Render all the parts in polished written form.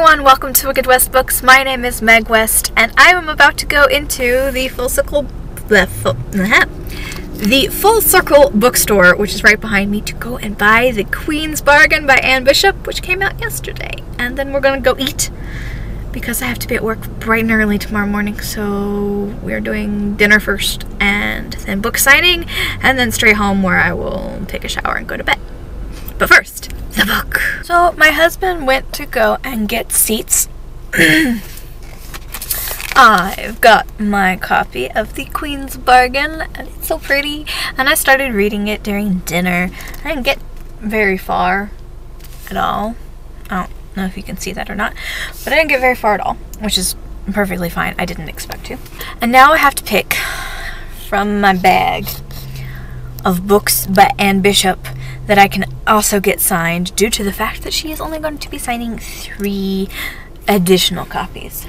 everyone, welcome to Wicked West Books. My name is Meg West, and I am about to go into the Full Circle bookstore, which is right behind me, to go and buy The Queen's Bargain by Anne Bishop, which came out yesterday. And then we're gonna go eat, because I have to be at work bright and early tomorrow morning, so we're doing dinner first, and then book signing, and then straight home where I will take a shower and go to bed. But first, the book. So my husband went to go and get seats. I've got my copy of The Queen's Bargain, and it's so pretty, and I started reading it during dinner. I didn't get very far at all. I don't know if you can see that or not, but I didn't get very far at all, which is perfectly fine. I didn't expect to. And now I have to pick from my bag of books by Anne Bishop that I can also get signed, due to the fact that she is only going to be signing 3 additional copies.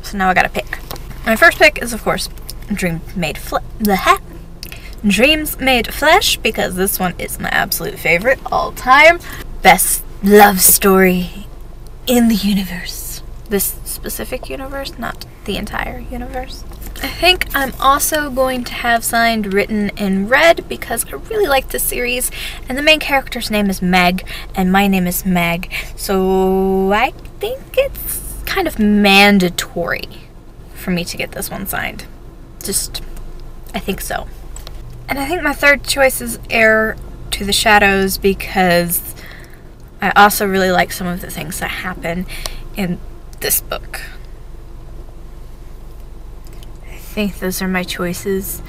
So now I gotta pick. My first pick is, of course, Dreams Made Flesh, because this one is my absolute favorite all time. Best love story in the universe. This specific universe, not the entire universe. I think I'm also going to have signed Written in Red, because I really like this series, and the main character's name is Meg, and my name is Meg, so I think it's kind of mandatory for me to get this one signed. I think so. And I think my third choice is Heir to the Shadows, because I also really like some of the things that happen in this book. I think those are my choices.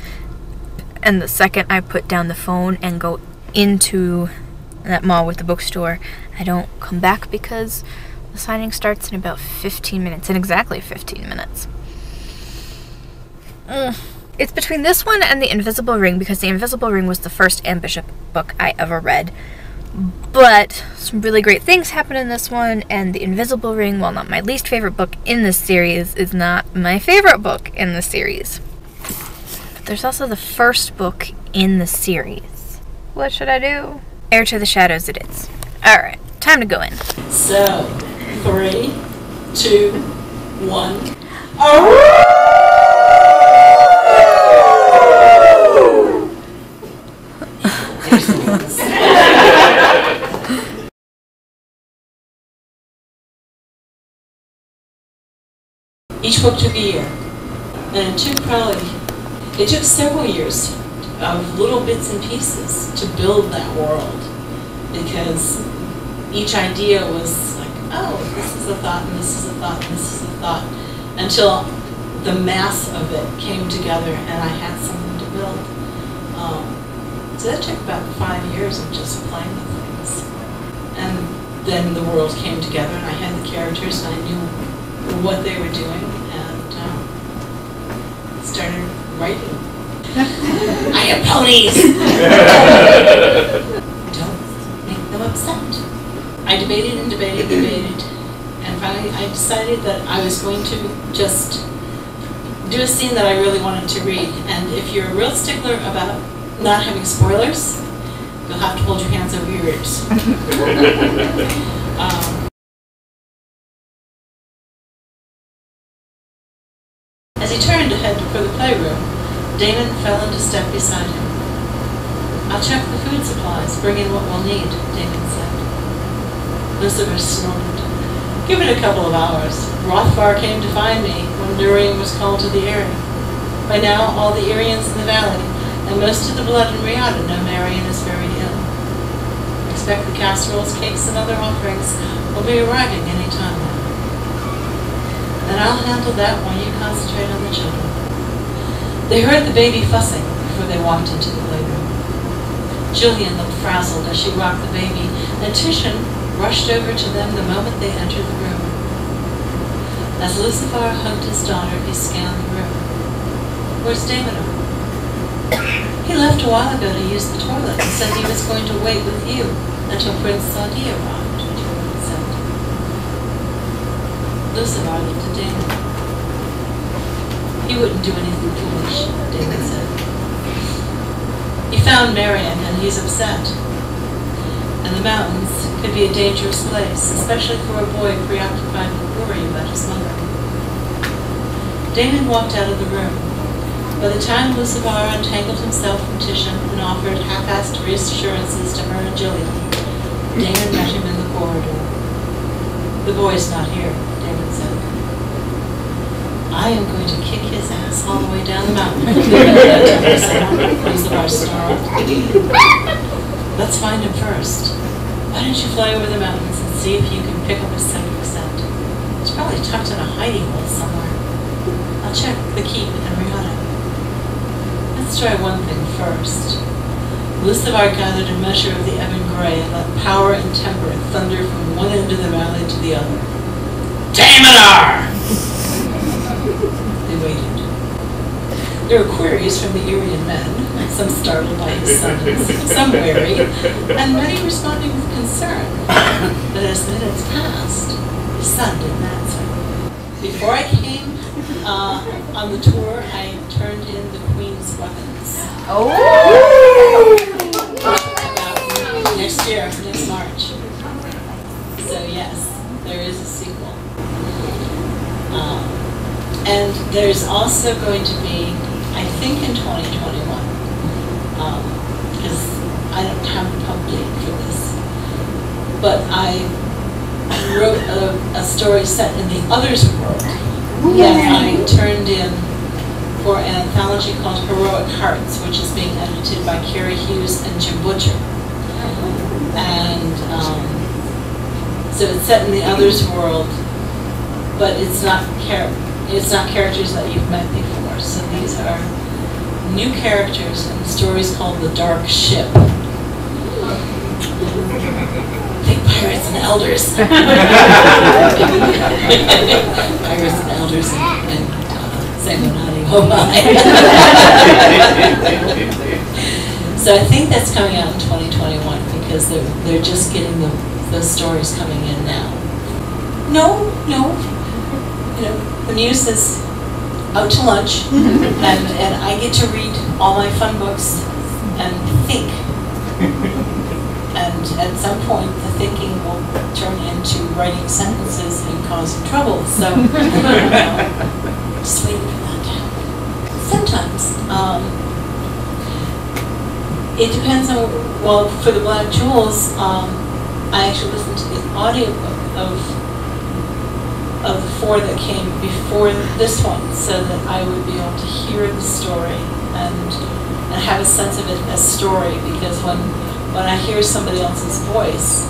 And the second I put down the phone and go into that mall with the bookstore, I don't come back, because the signing starts in about 15 minutes, in exactly 15 minutes. It's between this one and The Invisible Ring, because The Invisible Ring was the first Anne Bishop book I ever read. But some really great things happen in this one, and The Invisible Ring, while not my least favorite book in this series, is not my favorite book in the series. But there's also the first book in the series. What should I do? Heir to the Shadows it is. Alright, time to go in. So, 3, 2, 1. Each book took a year, and it took several years of little bits and pieces to build that world, because each idea was like, oh, this is a thought, and this is a thought, and this is a thought, until the mass of it came together and I had something to build. So that took about 5 years of just playing with things. And then the world came together, and I had the characters, and I knew what they were doing, and started writing. I have ponies! Don't make them upset. I debated and debated and debated, and finally I decided that I was going to just do a scene that I really wanted to read. And if you're a real stickler about not having spoilers, you'll have to hold your hands over your ears. As he turned to head for the playroom, Damon fell into step beside him. "I'll check the food supplies, bring in what we'll need," Damon said. Lucifer snorted. "Give it a couple of hours. Rothvar came to find me when Durian was called to the Eyrie. By now, all the Eyrians in the valley and most of the blood in Riata know Marion is very ill. Expect the casseroles, cakes, and other offerings will be arriving any time now. And I'll handle that while you concentrate on the children." They heard the baby fussing before they walked into the playroom. Jillian looked frazzled as she rocked the baby, and Titian rushed over to them the moment they entered the room. As Lucifer hugged his daughter, he scanned the room. "Where's Damon?" "He left a while ago to use the toilet and said he was going to wait with you until Prince Sadi arrived," Jillian said. Lucifer looked at Damon. "He wouldn't do anything foolish," Damon said. "He found Marion and he's upset. And the mountains could be a dangerous place, especially for a boy preoccupied with worry about his mother. Damon walked out of the room. By the time Lucifer untangled himself from Titian and offered half-assed reassurances to her and Jillian, Damon met him in the corridor. "The boy's not here," Damon said. "I am going to kick his ass all the way down the mountain," Lucifer snarled. "Let's find him first. Why don't you fly over the mountains and see if you can pick up his psychic scent? It's probably tucked in a hiding hole somewhere. I'll check the keep and Rihanna. Let's try one thing first." Lucifer gathered a measure of the ebon gray and let power and temper thunder from one end of the valley to the other. "Damonar!" They waited. There were queries from the Irian men, some startled by his summons, some wary, and many responding with concern. But as minutes passed, his son didn't answer. Before I came on the tour, I turned in the Queen's weapons. Oh! Next year, next March. So yes, there is a sequel. And there's also going to be, I think in 2021, because I don't have a pub date for this, but I wrote a story set in the Others world that I turned in for an anthology called Heroic Hearts, which is being edited by Carrie Hughes and Jim Butcher. And so it's set in the Others world, but it's not characters that you've met before. So these are new characters, and the story's called The Dark Ship. Big pirates and elders. Pirates and elders and Sanguinati. Oh my. So I think that's coming out in 2021 because they're just getting the stories coming in now. No. You know, the Muse is out to lunch, and I get to read all my fun books and think. And at some point, the thinking will turn into writing sentences and causing trouble. So, just waiting for that to happen. Sometimes, it depends on, well, for the Black Jewels, I actually listened to the audiobook of the 4 that came before this one, so that I would be able to hear the story and have a sense of it as story, because when I hear somebody else's voice,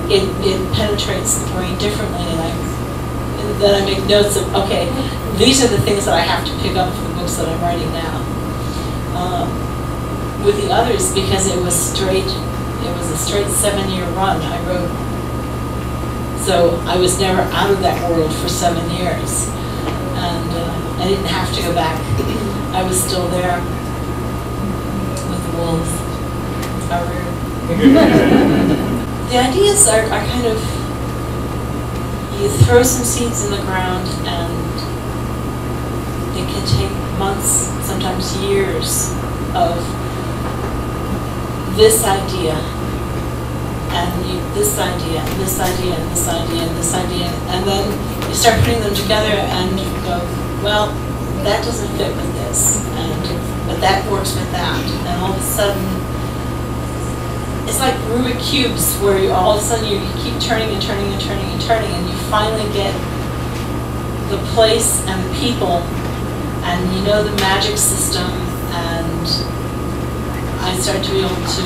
it penetrates the brain differently, and then I make notes of, okay, these are the things that I have to pick up for the books that I'm writing now. With the Others, because it was a straight 7-year run I wrote. So I was never out of that world for 7 years, and I didn't have to go back. I was still there with the wolves. How weird. The ideas are kind of, you throw some seeds in the ground, and it can take months, sometimes years, of this idea, and this idea, and this idea, and this idea, and this idea, and then you start putting them together and you go, well, that doesn't fit with this, but that works with that, and all of a sudden, it's like Rubik cubes, where all of a sudden you keep turning and turning and turning and turning, and you finally get the place and the people, and you know the magic system, and I started to be able to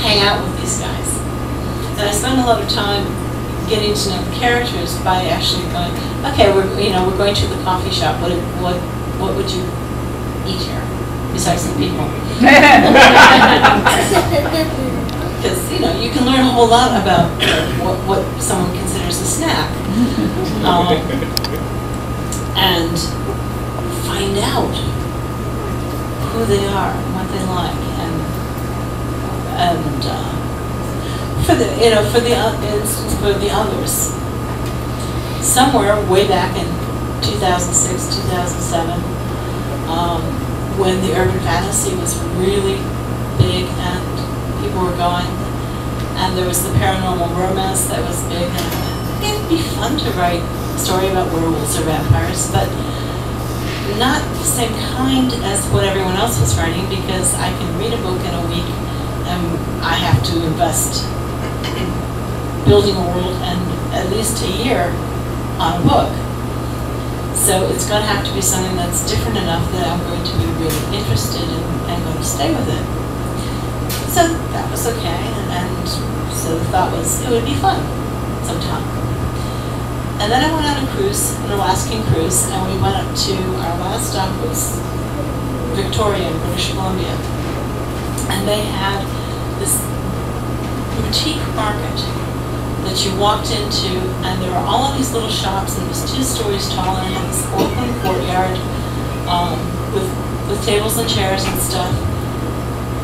hang out with these guys. And I spend a lot of time getting to know the characters by actually going, okay, we're going to the coffee shop. What would you eat here besides the people? Because you can learn a whole lot about what someone considers a snack, and find out who they are and what they like, and for the instance, for the Others, somewhere way back in 2006, 2007, when the urban fantasy was really big and people were going, And there was the paranormal romance that was big. And it'd be fun to write a story about werewolves or vampires, but not the same kind as what everyone else was writing, because I can read a book in a week and I have to invest in building a world and at least a year on a book. So it's going to have to be something that's different enough that I'm going to be really interested in and going to stay with it. So that was okay, and so the thought was it would be fun sometime. And then I went on a cruise, an Alaskan cruise, and we went up to, our last stop was Victoria in British Columbia. And they had this boutique market that you walked into, and there were all of these little shops, and it was 2 stories tall, and it had this open courtyard with tables and chairs and stuff.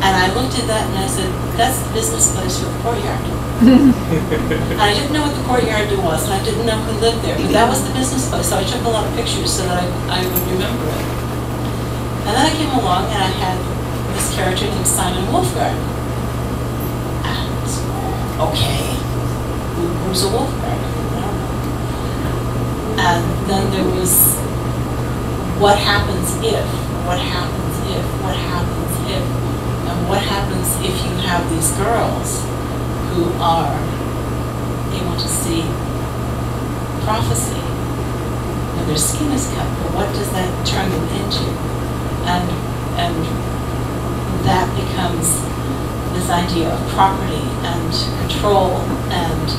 And I looked at that and I said, that's the business place for the courtyard. And I didn't know what the courtyard was, and I didn't know who lived there, but that was the business place, so I took a lot of pictures so that I would remember it. And then I came along and I had this character named Simon Wolfgard. And, okay, who's a Wolfgard? I don't know. And then there was, what happens if, what happens if, what happens if, and what happens if you have these girls who are able to see prophecy when their skin is cut, but what does that turn them into? And that becomes this idea of property and control, and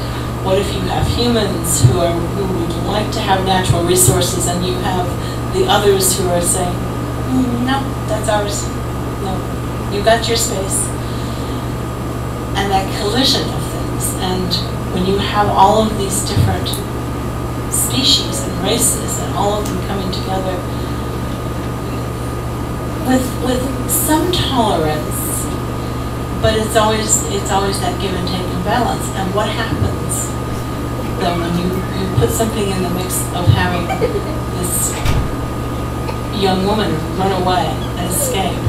what if you have humans who would like to have natural resources, and you have the others who are saying, no, that's ours, no, you got your space. And that collision of things, and when you have all of these different species and races and all of them coming together with some tolerance, but it's always that give and take and balance. And what happens then when you put something in the mix of having this young woman run away and escape,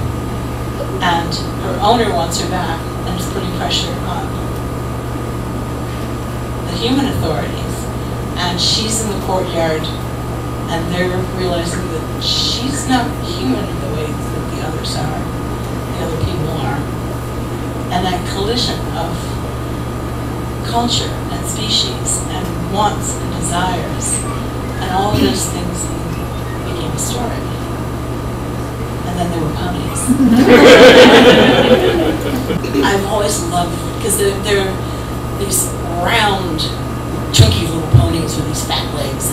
and her owner wants her back, and is putting pressure on the human authorities, and she's in the courtyard, and they're realizing that she's not human in the way that the others are, the other people are. And that collision of culture and species and wants and desires and all of those things became a story. And then there were ponies. I've always loved, because they're these round, chunky little ponies with these fat legs,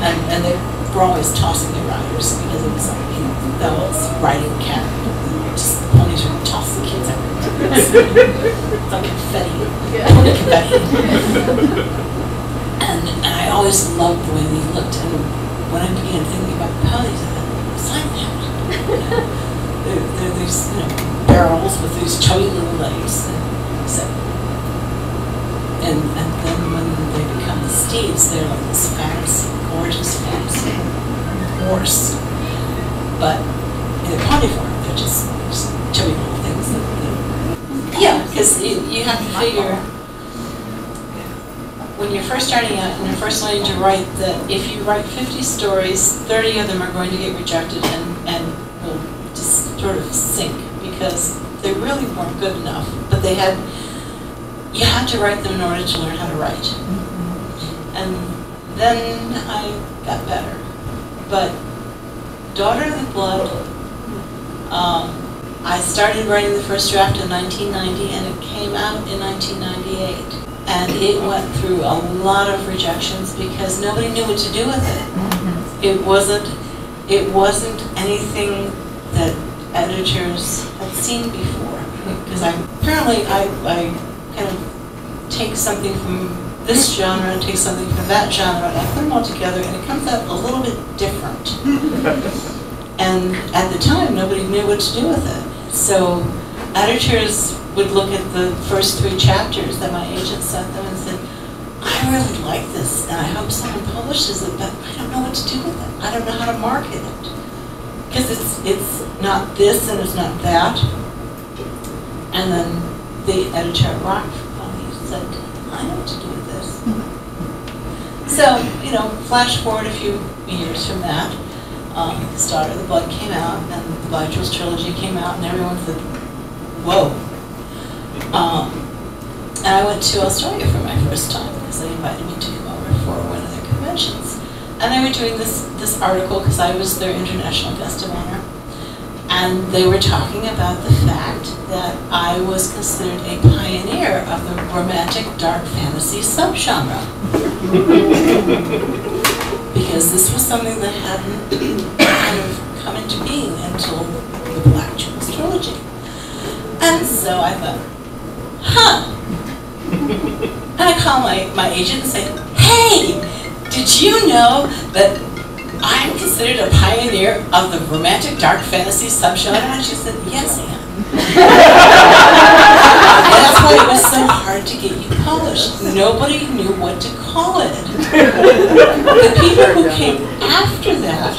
and they were always tossing their riders, because it was like, you know, that was riding cat. Just the ponies would toss the kids everywhere. It's like confetti, pony confetti. And I always loved the way they looked, and when I began thinking about ponies, I thought, it's like that. They're these, barrels with these chubby little legs, and then when they become the steeds, they're like this fancy, gorgeous fancy horse. But in the pony form, they're just chubby little things. Yeah, because you have to figure, when you're first starting out and you're first learning to write, that if you write 50 stories, 30 of them are going to get rejected and will just sort of sink, because they really weren't good enough. But you had to write them in order to learn how to write. And then I got better. But Daughter of the Blood, I started writing the first draft in 1990, and it came out in 1998. And it went through a lot of rejections because nobody knew what to do with it. It wasn't anything that editors had seen before. Because apparently I kind of take something from this genre and take something from that genre, and I put them all together, and it comes out a little bit different. And at the time, nobody knew what to do with it. So editors would look at the first 3 chapters that my agent sent them and said, I really like this, and I hope someone publishes it, but I don't know what to do with it. I don't know how to market it. Because it's not this and it's not that. And then the editor rocked said, I know what to do with this. So, you know, flash forward a few years from that, Star of the Blood came out, and the Black Jewels trilogy came out, and everyone said, whoa. And I went to Australia for my first time, because they invited me to come over for one of their conventions. And they were doing this article, because I was their international guest of honor. And they were talking about the fact that I was considered a pioneer of the romantic dark fantasy subgenre. Because this was something that hadn't kind of come into being until the Black Jewels trilogy. And so I thought, huh. And I call my agent and say, hey, did you know that I'm considered a pioneer of the romantic dark fantasy subgenre? And she said, yes, I am. And that's why it was so hard to get you published. Nobody knew what to call it. The people who came after that,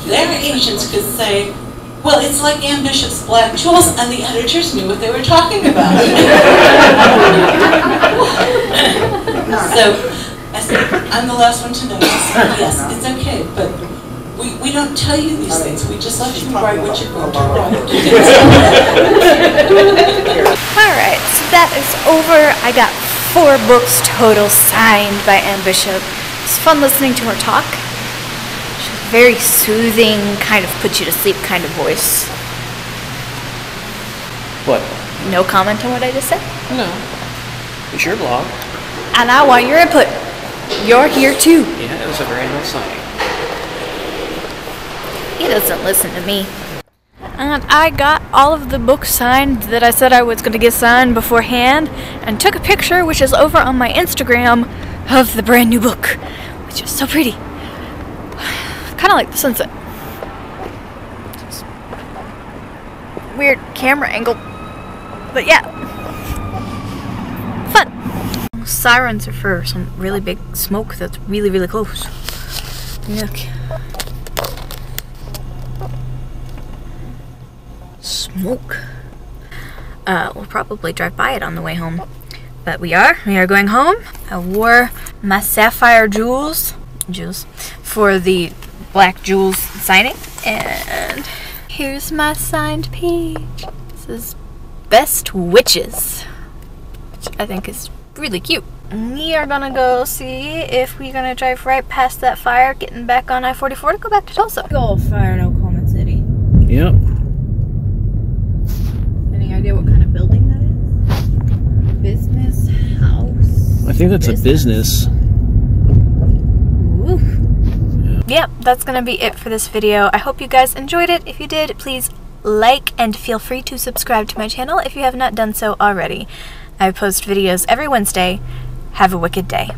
their agents could say, well, it's like Anne Bishop's Black Jewels, and the editors knew what they were talking about. So I said, I'm the last one to know. Yes, it's okay, but we don't tell you these things. We just let you write what you're going to write. Alright, so that is over. I got 4 books total signed by Anne Bishop. It's fun listening to her talk. She's very soothing, kind of put you to sleep kind of voice. What? No comment on what I just said? No. It's your blog. And I want your input. You're here too. Yeah, it was a very nice signing. He doesn't listen to me. And I got all of the books signed that I said I was going to get signed beforehand, and took a picture, which is over on my Instagram, of the brand new book, which is so pretty. Kind of like the sunset. Just weird camera angle. But yeah. Fun. Sirens are for some really big smoke that's really, really close. Yuck. Smoke. We'll probably drive by it on the way home. But we are going home. I wore my sapphire jewels for the Black Jewels signing. And here's my signed page. This is Best Witches, which I think is really cute. We are gonna go see if we're gonna drive right past that fire, getting back on I-44 to go back to Tulsa. Big old fire in Oklahoma City. Yep. Any idea what kind of building that is? Business, house? I think that's a business. Ooh. Yep, that's gonna be it for this video. I hope you guys enjoyed it. If you did, please like and feel free to subscribe to my channel if you have not done so already. I post videos every Wednesday. Have a wicked day.